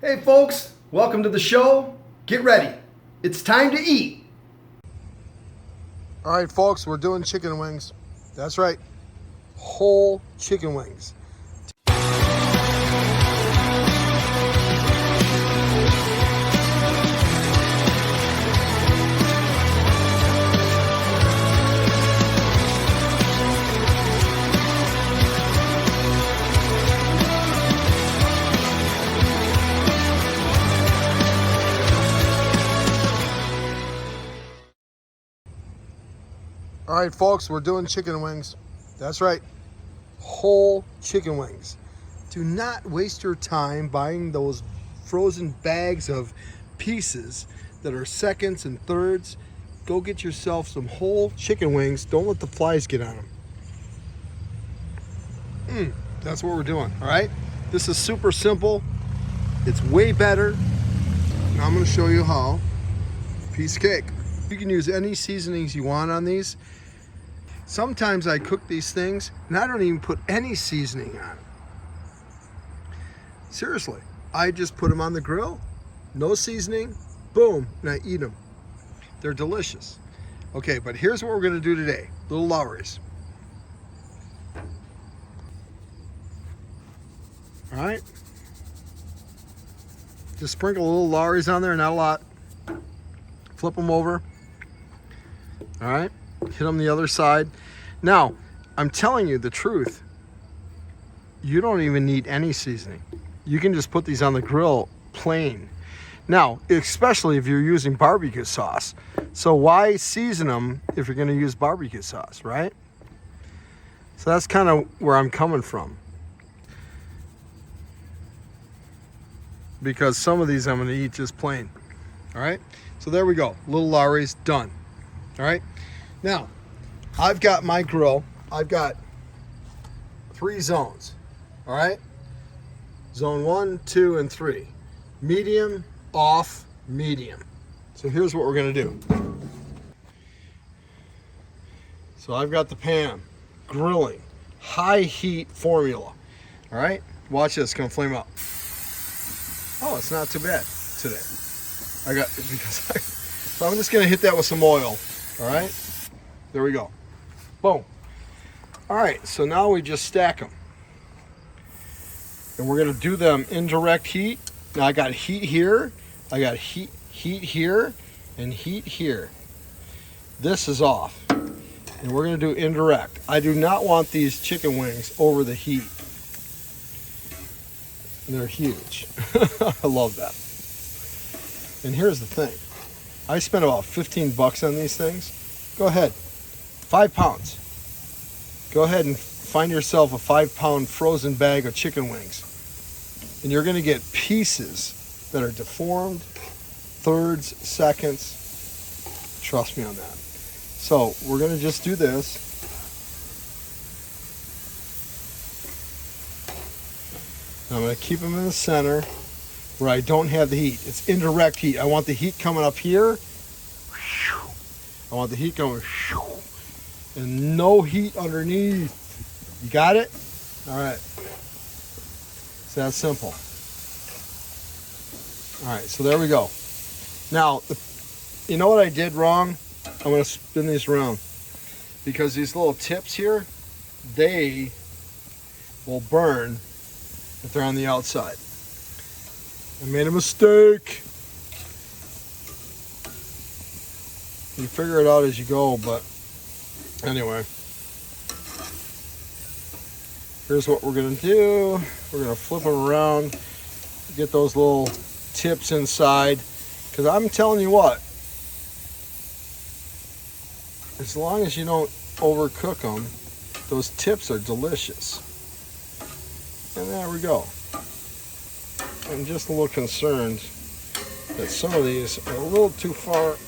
Hey folks, welcome to the show. Get ready. It's time to eat. All right, folks, we're doing chicken wings. That's right, whole chicken wings. All right, folks, we're doing chicken wings. That's right, whole chicken wings. Do not waste your time buying those frozen bags of pieces that are seconds and thirds. Go get yourself some whole chicken wings. Don't let the flies get on them. That's what we're doing, all right? This is super simple. It's way better. Now I'm gonna show you how. Piece of cake. You can use any seasonings you want on these. Sometimes I cook these things and I don't even put any seasoning on them. Seriously, I just put them on the grill, no seasoning, boom, and I eat them. They're delicious. Okay, but here's what we're gonna do today. Little Lawry's. All right. Just sprinkle a little Lawry's on there, not a lot. Flip them over. All right, hit them the other side. Now, I'm telling you the truth. You don't even need any seasoning. You can just put these on the grill plain. Now, especially if you're using barbecue sauce. So why season them if you're gonna use barbecue sauce, right? So that's kind of where I'm coming from. Because some of these I'm gonna eat just plain. All right, so there we go. Little Lawry's done. All right, now I've got my grill. I've got 3 zones. All right, zone 1, 2, and 3. Medium, off, medium. So here's what we're gonna do. So I've got the pan grilling, high heat formula. All right, watch this, it's gonna flame up. Oh, it's not too bad today. So I'm just gonna hit that with some oil. All right, there we go. Boom. All right, so now we just stack them. And we're gonna do them indirect heat. Now I got heat here, I got heat here, and heat here. This is off. And we're gonna do indirect. I do not want these chicken wings over the heat. They're huge. I love that. And here's the thing. I spent about 15 bucks on these things. Go ahead, 5 pounds. Go ahead and find yourself a 5-pound frozen bag of chicken wings. And you're gonna get pieces that are deformed, thirds, seconds. Trust me on that. So we're gonna just do this. I'm gonna keep them in the center where I don't have the heat. It's indirect heat. I want the heat coming up here. I want the heat going, and no heat underneath. You got it? All right. It's that simple. All right, so there we go. Now, you know what I did wrong? I'm gonna spin these around. Because these little tips here, they will burn if they're on the outside. I made a mistake. You figure it out as you go, but anyway. Here's what we're gonna do. We're gonna flip them around, get those little tips inside. Because I'm telling you what, as long as you don't overcook them, those tips are delicious. And there we go. I'm just a little concerned that some of these are a little too far.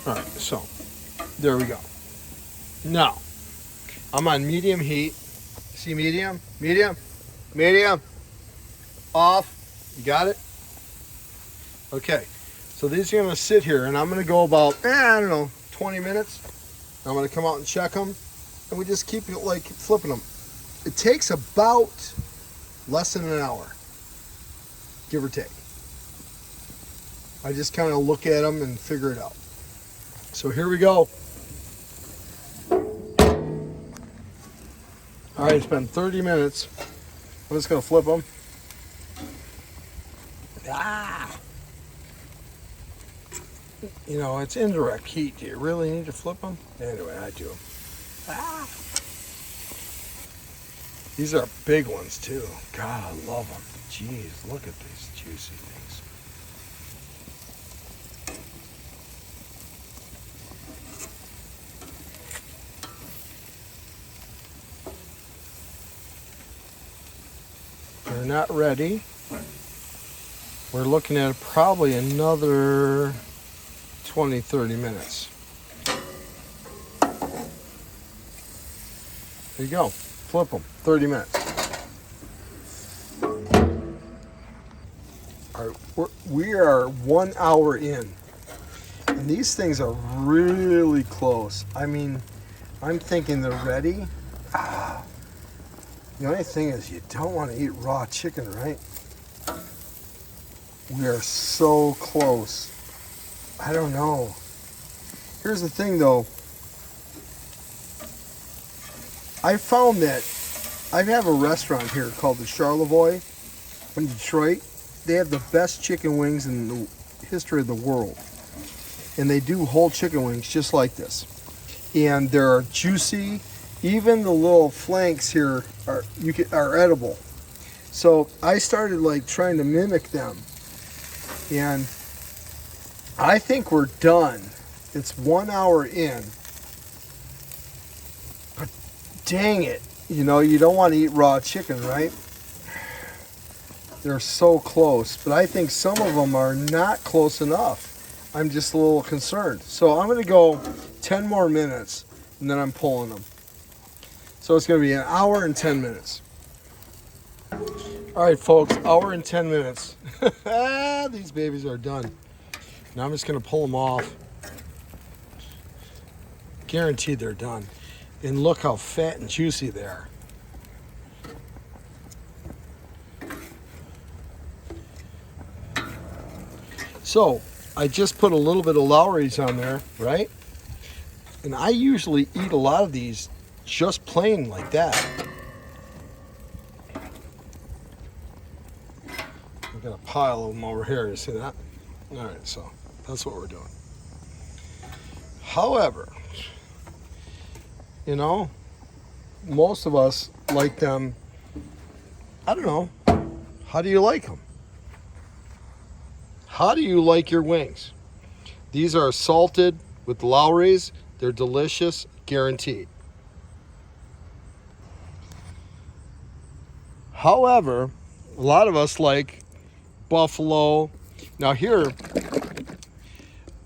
All right, so there we go. Now, I'm on medium heat. See medium, medium, medium, off. You got it? Okay, so these are gonna sit here and I'm gonna go about, I don't know, 20 minutes. I'm gonna come out and check them and we just keep it like flipping them. It takes about less than an hour, give or take. I just kind of look at them and figure it out. So here we go. All right, it's been 30 minutes. I'm just gonna flip them. You know, it's indirect heat. Do you really need to flip them? Anyway, I do. These are big ones too. God, I love them. Jeez, look at these juicy things. They're not ready. We're looking at probably another 20, 30 minutes. There you go. Flip them. 30 minutes. All right, we are 1 hour in. And these things are really close. I mean, I'm thinking they're ready. The only thing is you don't want to eat raw chicken, right? We are so close. I don't know. Here's the thing though. I found that I have a restaurant here called the Charlevoix in Detroit. They have the best chicken wings in the history of the world. And they do whole chicken wings just like this. And they're juicy. Even the little flanks here are edible. So I started like trying to mimic them. And I think we're done. It's 1 hour in. But dang it. You know, you don't want to eat raw chicken, right? They're so close. But I think some of them are not close enough. I'm just a little concerned. So I'm going to go 10 more minutes and then I'm pulling them. So it's going to be an hour and 10 minutes. All right, folks, hour and 10 minutes. These babies are done. Now I'm just going to pull them off. Guaranteed they're done. And look how fat and juicy they are. So I just put a little bit of Lawry's on there, right? And I usually eat a lot of these just plain like that. I've got a pile of them over here, you see that? All right, so that's what we're doing. However, you know, most of us like them, I don't know, how do you like them? How do you like your wings? These are salted with Lawry's. They're delicious, guaranteed. However, a lot of us like buffalo. Now here,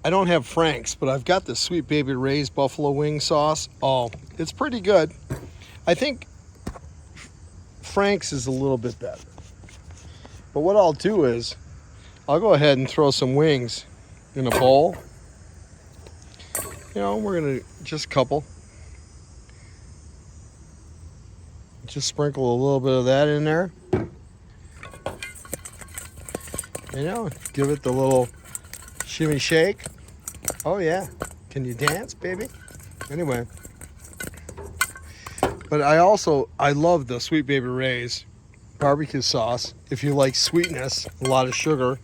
I don't have Frank's, but I've got the Sweet Baby Ray's buffalo wing sauce. Oh, it's pretty good. I think Frank's is a little bit better. But what I'll do is, I'll go ahead and throw some wings in a bowl. You know, we're gonna just a couple. Just sprinkle a little bit of that in there. You know, give it the little shimmy shake. Oh yeah, can you dance, baby? Anyway, but I love the Sweet Baby Ray's barbecue sauce. If you like sweetness, a lot of sugar.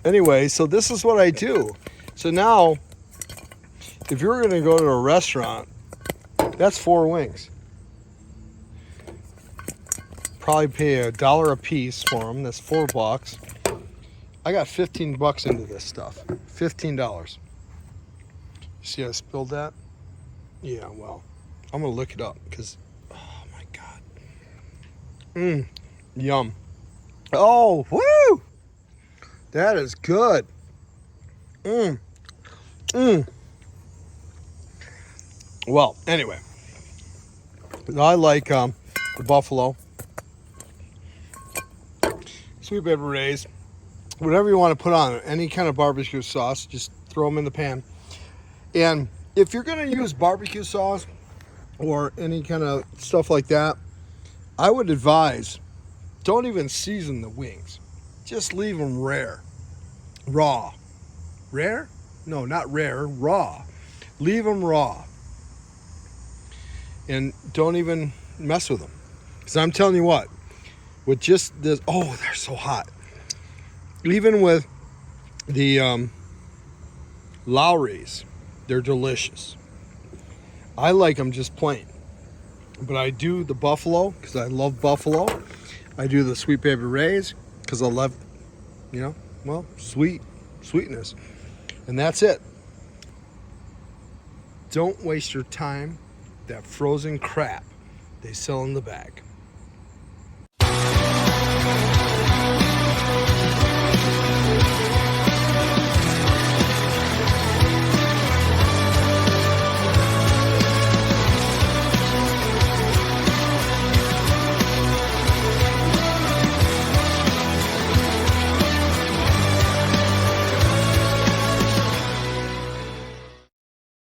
Anyway, so this is what I do. So now, if you're gonna go to a restaurant, that's 4 wings. Probably pay $1 a piece for them. That's $4. I got $15 into this stuff. $15. See how I spilled that? Yeah, well, I'm gonna look it up because, oh my God. Yum. Oh, woo! That is good. Well, anyway, I like the buffalo, Sweet Baby Ray's, whatever you want to put on it, any kind of barbecue sauce, just throw them in the pan. And if you're going to use barbecue sauce or any kind of stuff like that, I would advise, don't even season the wings. Just leave them raw. Rare? No, not rare, raw. Leave them raw. And don't even mess with them. Because I'm telling you what, with just this, oh, they're so hot. Even with the Lawry's, they're delicious. I like them just plain. But I do the buffalo because I love buffalo. I do the sweet baby rays because I love, sweetness. And that's it. Don't waste your time. That frozen crap they sell in the bag.